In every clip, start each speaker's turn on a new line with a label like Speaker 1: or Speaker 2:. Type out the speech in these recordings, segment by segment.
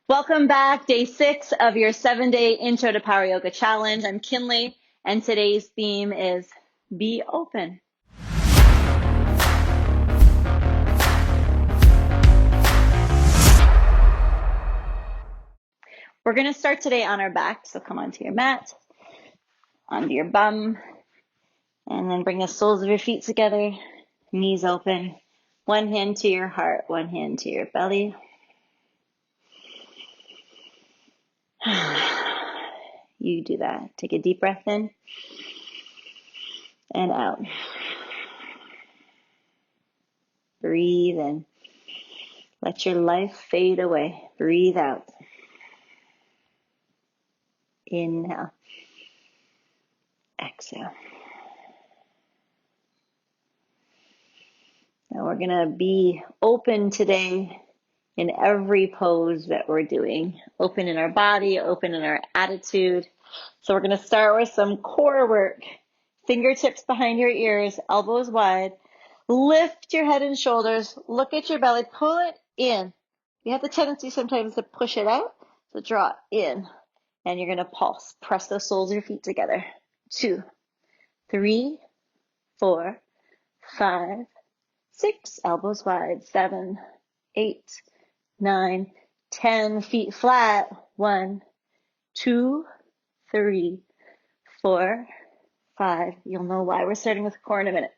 Speaker 1: Welcome back, day 6 of your 7-day Intro to Power Yoga Challenge. I'm Kinndli, and today's theme is Be Open. We're going to start today on our back, so come onto your mat, onto your bum, and then bring the soles of your feet together, knees open, one hand to your heart, one hand to your belly. You do that. Take a deep breath in and out. Breathe in. Let your life fade away. Breathe out. Inhale. Exhale. Now we're going to be open today in every pose that we're doing. Open in our body, open in our attitude. So we're going to start with some core work. Fingertips behind your ears, elbows wide. Lift your head and shoulders. Look at your belly. Pull it in. You have the tendency sometimes to push it out. So draw it in. And you're going to pulse. Press those soles of your feet together. 2, 3, 4, 5, 6. Elbows wide. 7, 8, 9, 10. Feet flat. 1, 2, 3, 4, 5. You'll know why we're starting with core in a minute.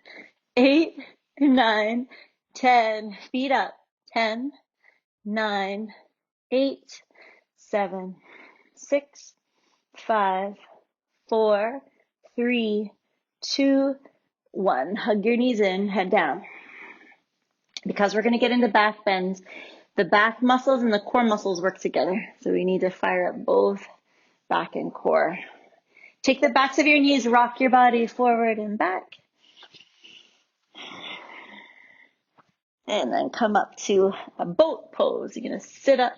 Speaker 1: 8, 9, 10. Feet up. 10, 9, 8, 7, 6, 5, 4, 3, 2, 1. Hug your knees in, head down. Because we're going to get into back bends, the back muscles and the core muscles work together. So we need to fire up both back and core. Take the backs of your knees, rock your body forward and back. And then come up to a boat pose. You're going to sit up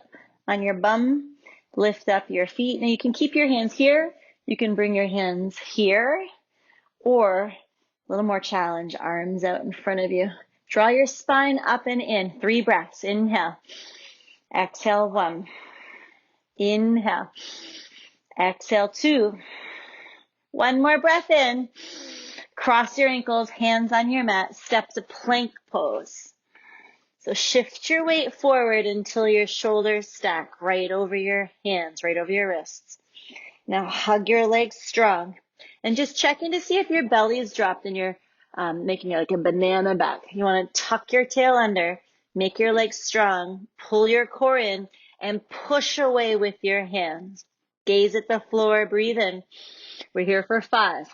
Speaker 1: on your bum, lift up your feet. Now you can keep your hands here. You can bring your hands here, or a little more challenge, arms out in front of you. Draw your spine up and in. 3 breaths. Inhale. Exhale. 1. Inhale. Exhale. 2. One more breath in. Cross your ankles, hands on your mat. Step to plank pose. So shift your weight forward until your shoulders stack right over your hands, right over your wrists. Now hug your legs strong and just check in to see if your belly is dropped and you're making it like a banana back. You want to tuck your tail under, make your legs strong, pull your core in, and push away with your hands. Gaze at the floor, breathe in. We're here for 5.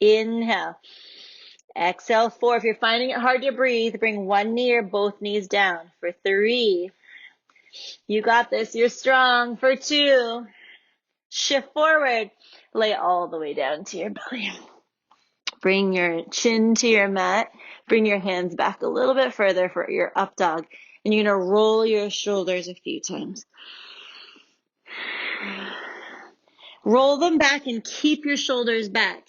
Speaker 1: Inhale. Exhale. 4. If you're finding it hard to breathe, bring one knee or both knees down. For 3. You got this. You're strong. For 2. Shift forward. Lay all the way down to your belly. Bring your chin to your mat. Bring your hands back a little bit further for your up dog. And you're going to roll your shoulders a few times. Roll them back and keep your shoulders back.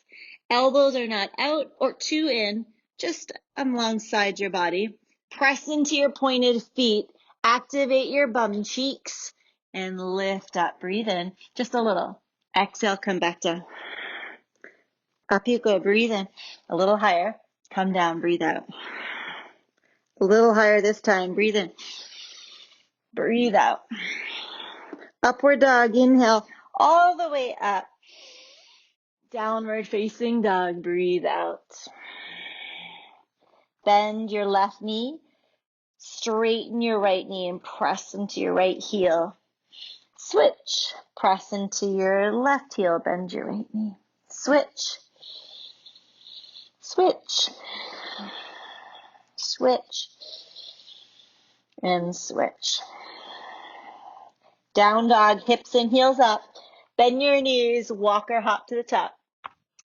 Speaker 1: Elbows are not out or too in, just alongside your body. Press into your pointed feet. Activate your bum cheeks and lift up. Breathe in just a little. Exhale, come back down. Up you go. Breathe in a little higher. Come down. Breathe out. A little higher this time. Breathe in. Breathe out. Upward dog. Inhale all the way up. Downward facing dog. Breathe out. Bend your left knee. Straighten your right knee and press into your right heel. Switch. Press into your left heel. Bend your right knee. Switch. Switch. Switch. And switch. Down dog. Hips and heels up. Bend your knees. Walk or hop to the top.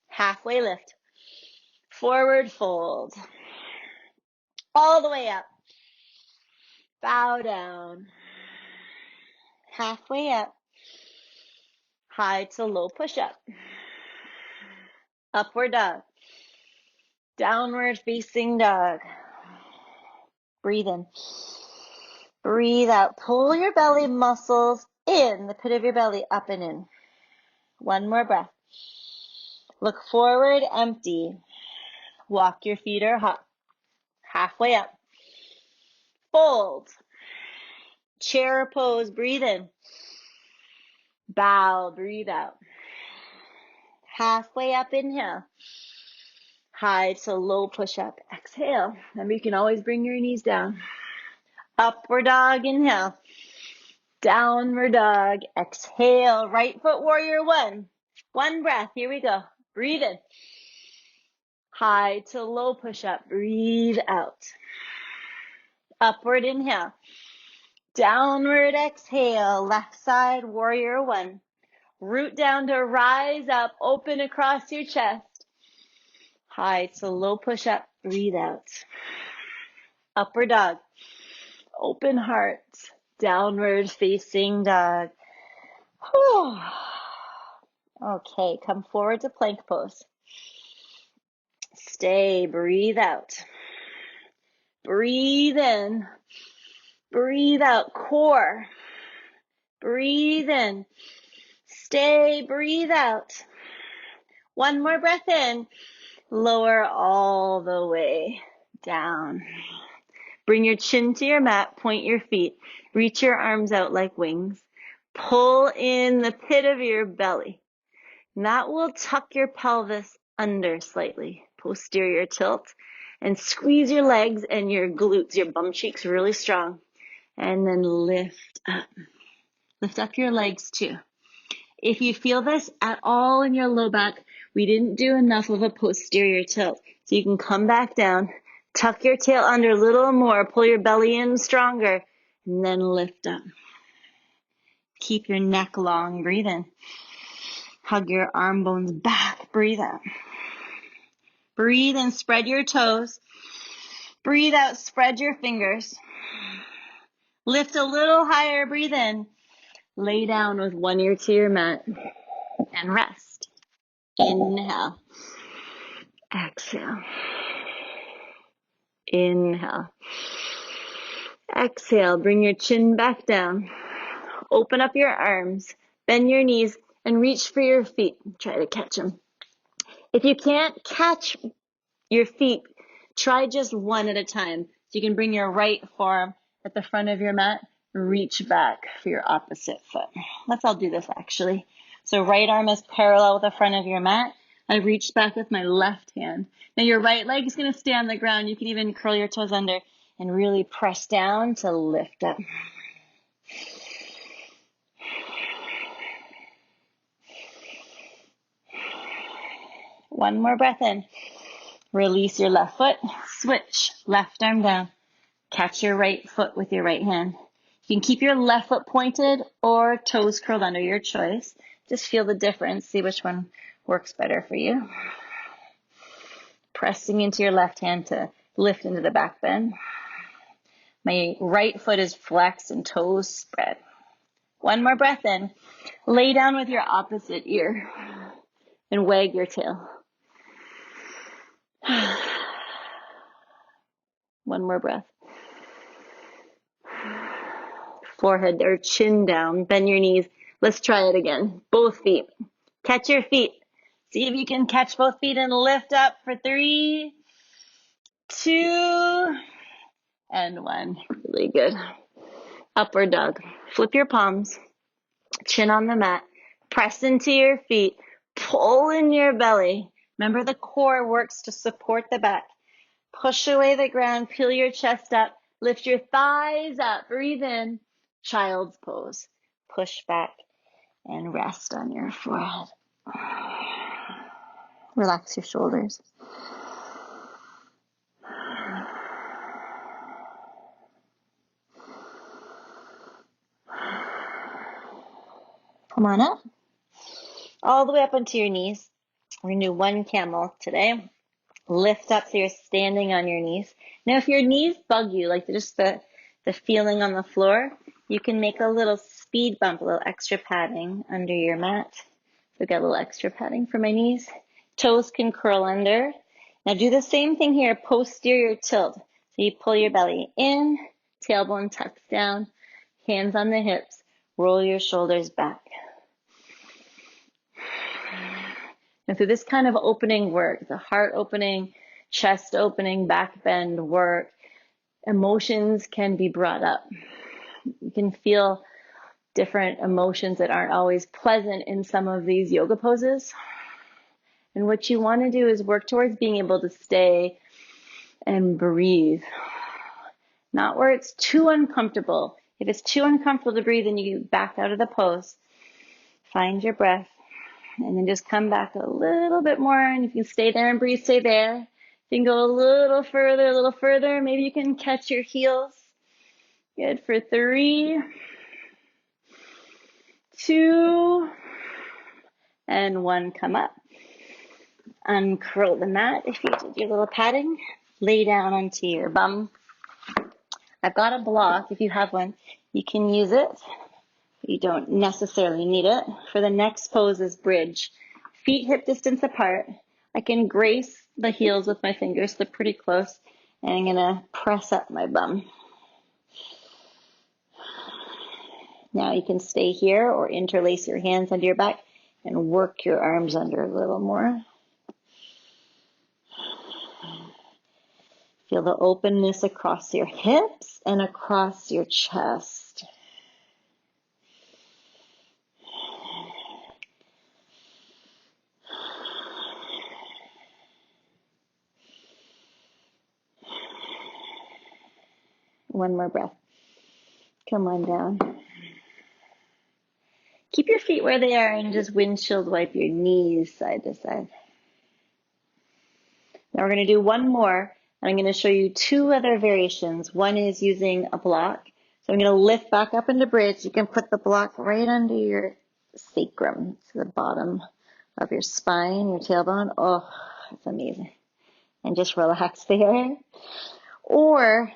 Speaker 1: Halfway lift. Forward fold. All the way up. Bow down. Halfway up. High to low push up. Upward dog. Downward facing dog. Breathe in. Breathe out. Pull your belly muscles in, the pit of your belly, up and in. One more breath. Look forward, empty. Walk your feet or hop. Halfway up. Fold. Chair pose, breathe in. Bow, breathe out. Halfway up, inhale. High to low push-up, exhale. Remember, you can always bring your knees down. Upward dog, inhale. Downward dog, exhale. Right foot warrior one. One breath, here we go. Breathe in. High to low push-up, breathe out. Upward inhale. Downward exhale, left side, warrior one. Root down to rise up, open across your chest. High to low push up, breathe out. Upward dog, open heart, downward facing dog. Whew. Okay, come forward to plank pose. Stay, breathe out. Breathe in, breathe out, core. Breathe in, stay, breathe out. One more breath in. Lower all the way down. Bring your chin to your mat, point your feet, reach your arms out like wings. Pull in the pit of your belly. And that will tuck your pelvis under slightly, posterior tilt, and squeeze your legs and your glutes, your bum cheeks really strong. And then lift up. Lift up your legs too. If you feel this at all in your low back, we didn't do enough of a posterior tilt. So you can come back down, tuck your tail under a little more, pull your belly in stronger, and then lift up. Keep your neck long, breathe in. Hug your arm bones back, breathe out. Breathe in, spread your toes. Breathe out, spread your fingers. Lift a little higher, breathe in. Lay down with one ear to your mat and rest. Inhale. Exhale. Inhale. Exhale. Bring your chin back down. Open up your arms. Bend your knees and reach for your feet. Try to catch them. If you can't catch your feet, try just one at a time. So you can bring your right forearm at the front of your mat. Reach back for your opposite foot. Let's all do this actually. So right arm is parallel with the front of your mat. I reached back with my left hand. Now your right leg is going to stay on the ground. You can even curl your toes under and really press down to lift up. One more breath in. Release your left foot. Switch. Left arm down. Catch your right foot with your right hand. You can keep your left foot pointed or toes curled under, your choice. Just feel the difference. See which one works better for you. Pressing into your left hand to lift into the back bend. My right foot is flexed and toes spread. One more breath in. Lay down with your opposite ear and wag your tail. One more breath. Forehead or chin down. Bend your knees. Let's try it again. Both feet. Catch your feet. See if you can catch both feet and lift up for 3, 2, and 1. Really good. Upward dog. Flip your palms. Chin on the mat. Press into your feet. Pull in your belly. Remember, the core works to support the back. Push away the ground. Peel your chest up. Lift your thighs up. Breathe in. Child's pose. Push back and rest on your forehead. Relax your shoulders. Come on up. All the way up onto your knees. We're going to do one camel today. Lift up so you're standing on your knees. Now, if your knees bug you, like just the feeling on the floor, you can make a little speed bump, a little extra padding under your mat. So I've got a little extra padding for my knees. Toes can curl under. Now do the same thing here, posterior tilt. So you pull your belly in, Tailbone tucks down, hands on the hips, roll your shoulders back. And through this kind of opening work, the heart opening, chest opening, back bend work, emotions can be brought up. You can feel different emotions that aren't always pleasant in some of these yoga poses. And what you want to do is work towards being able to stay and breathe. Not where it's too uncomfortable. If it's too uncomfortable to breathe, then you back out of the pose. Find your breath. And then just come back a little bit more. And if you can stay there and breathe, stay there. You can go a little further. Maybe you can catch your heels. Good for 3, 2, and 1. Come up. Uncurl the mat if you did your little padding. Lay down onto your bum. I've got a block. If you have one, you can use it. You don't necessarily need it. For the next pose is bridge. Feet hip distance apart. I can grace the heels with my fingers. They're pretty close. And I'm going to press up my bum. Now you can stay here or interlace your hands under your back and work your arms under a little more. Feel the openness across your hips and across your chest. One more breath. Come on down. Keep your feet where they are and just windshield wipe your knees side to side. Now we're going to do one more, and I'm going to show you 2 other variations. One is using a block. So I'm going to lift back up into bridge. You can put the block right under your sacrum, to the bottom of your spine, your tailbone. Oh, that's amazing. And just relax there. Or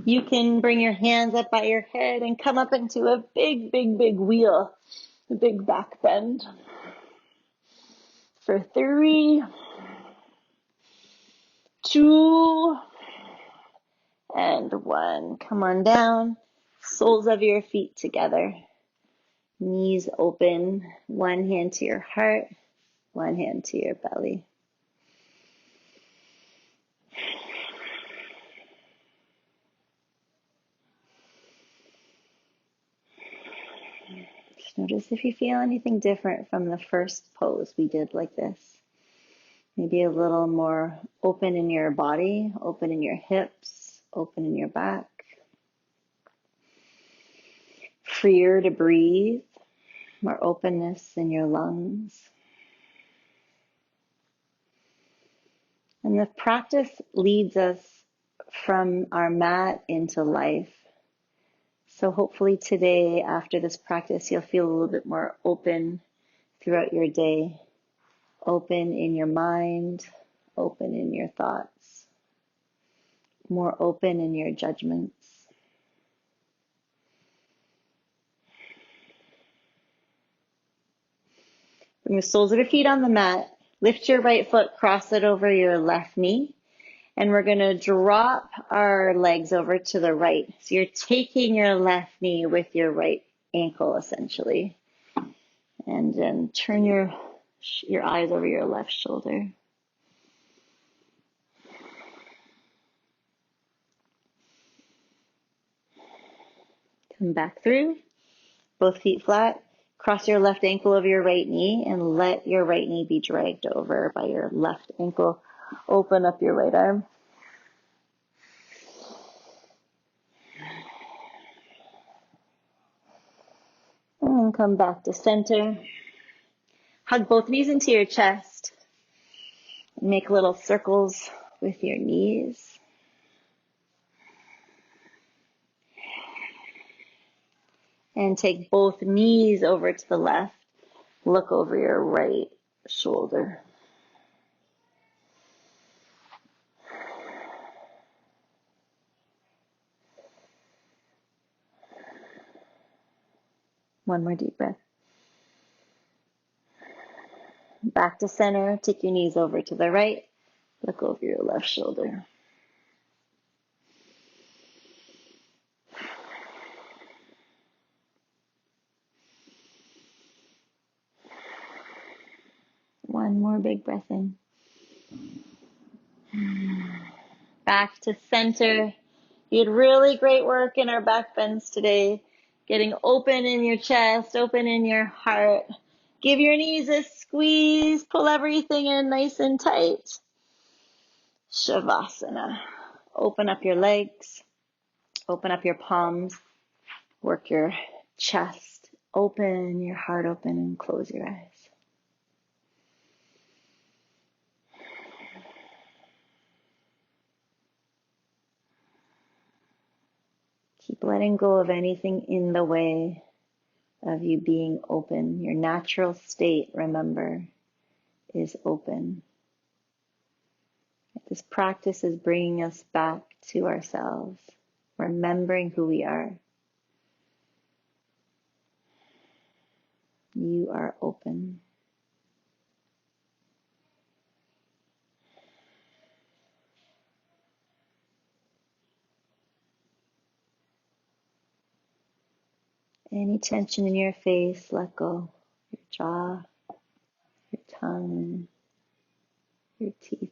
Speaker 1: you can bring your hands up by your head and come up into a big wheel, a big back bend. For 3, 2, and 1. Come on down. Soles of your feet together. Knees open. One hand to your heart, one hand to your belly. Just notice if you feel anything different from the first pose we did like this. Maybe a little more open in your body, open in your hips, open in your back. Freer to breathe, more openness in your lungs. And the practice leads us from our mat into life. So hopefully today, after this practice, you'll feel a little bit more open throughout your day. Open in your mind, open in your thoughts, more open in your judgments. Bring the soles of your feet on the mat. Lift your right foot, cross it over your left knee. And we're going to drop our legs over to the right. So you're taking your left knee with your right ankle, essentially. And then turn your eyes over your left shoulder. Come back through. Both feet flat. Cross your left ankle over your right knee and let your right knee be dragged over by your left ankle. Open up your right arm. And come back to center. Hug both knees into your chest. Make little circles with your knees. And take both knees over to the left. Look over your right shoulder. One more deep breath. Back to center. Take your knees over to the right. Look over your left shoulder. One more big breath in. Back to center. You did really great work in our back bends today. Getting open in your chest, open in your heart. Give your knees a squeeze. Pull everything in nice and tight. Shavasana. Open up your legs. Open up your palms. Work your chest. Open your heart open and close your eyes. Keep letting go of anything in the way of you being open. Your natural state, remember, is open. This practice is bringing us back to ourselves, remembering who we are. You are open. Any tension in your face, let go. Your jaw, your tongue, your teeth.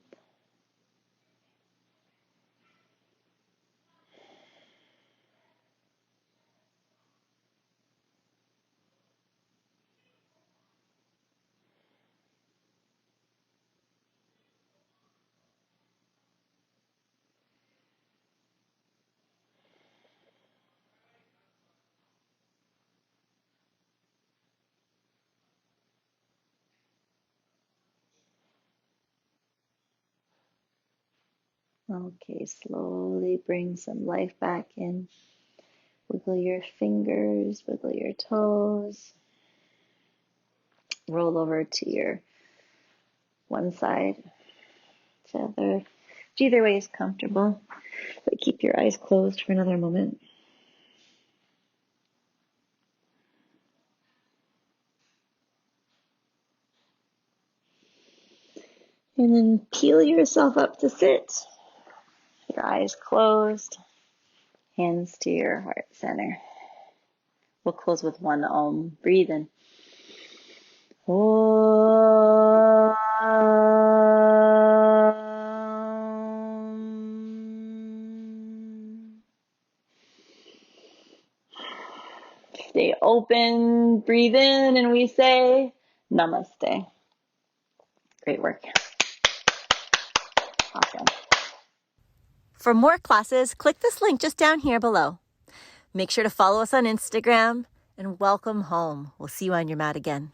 Speaker 1: Okay, slowly bring some life back in. Wiggle your fingers, wiggle your toes. Roll over to your one side, to the other. Either way is comfortable, but keep your eyes closed for another moment. And then peel yourself up to sit. Your eyes closed, hands to your heart center. We'll close with one Om. Breathe in. Om. Stay open, breathe in, and we say Namaste. Great work. Awesome.
Speaker 2: For more classes, click this link just down here below. Make sure to follow us on Instagram, and welcome home. We'll see you on your mat again.